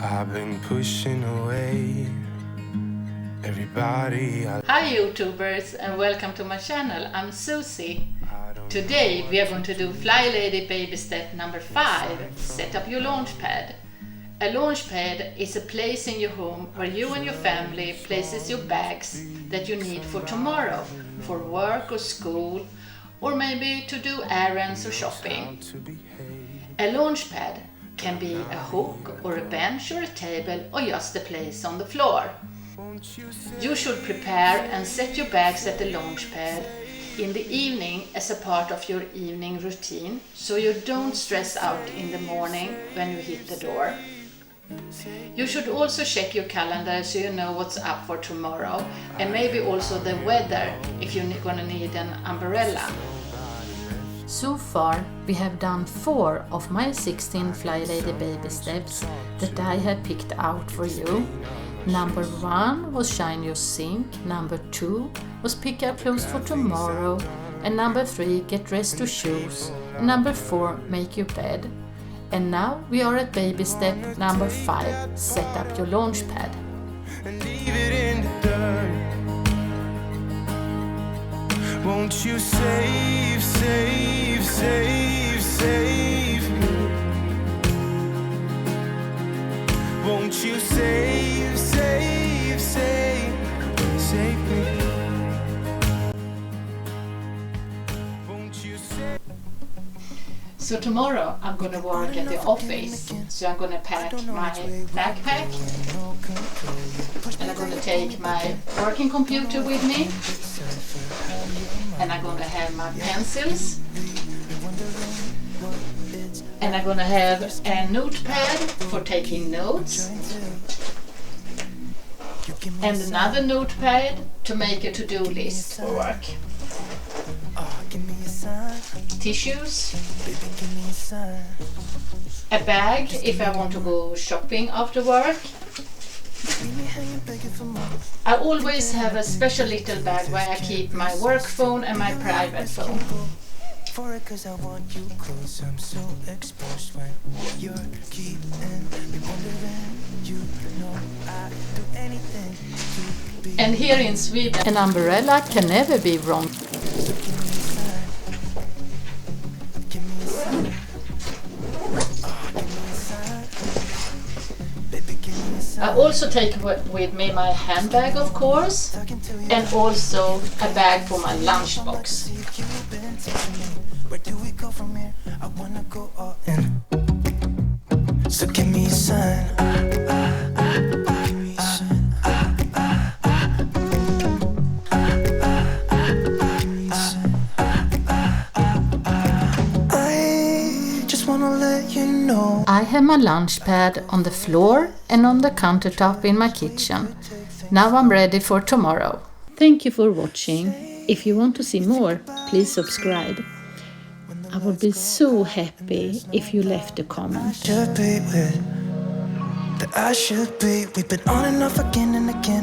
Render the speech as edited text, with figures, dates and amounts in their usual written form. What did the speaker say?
I've been pushing away everybody. Hi YouTubers and welcome to my channel. I'm Susie. Today we are going to do FlyLady Babystep number 5, set up your launch pad. A launch pad is a place in your home where you and your family places your bags that you need for tomorrow, for work or school, or maybe to do errands or shopping. A launch pad can be a hook or a bench or a table or just a place on the floor. You should prepare and set your bags at the launch pad in the evening as a part of your evening routine, so you don't stress out in the morning when you hit the door. You should also check your calendar so you know what's up for tomorrow, and maybe also the weather if you're gonna need an umbrella. So far we have done 4 of my 16 FlyLady Babysteps that I have picked out for you. Number 1 was shine your sink, number 2 was pick up clothes for tomorrow, and number 3 get dressed to shoes, and number 4 make your bed. And now we are at baby step number 5, set up your launch pad. And leave it in the dirt. Won't you save, save, save, save me? Won't you save, save, save, save me? Won't you save? So tomorrow I'm gonna work at the office, so I'm gonna pack my backpack and I'm gonna take my working computer with me, and I'm gonna have my pencils, and I'm gonna have a notepad for taking notes, and another notepad to make a to-do list for work. Tissues, a bag if I want to go shopping after work. I always have a special little bag where I keep my work phone and my private phone. And here in Sweden, an umbrella can never be wrong. I also take with me my handbag, of course, and also a bag for my lunchbox. So give me a sign. I just wanna let you know. I have my lunch pad on the floor and on the countertop in my kitchen. Now I'm ready for tomorrow. Thank you for watching. If you want to see more, please subscribe. I would be so happy if you left a comment. Should be with that I should be. We've been on and off again and again.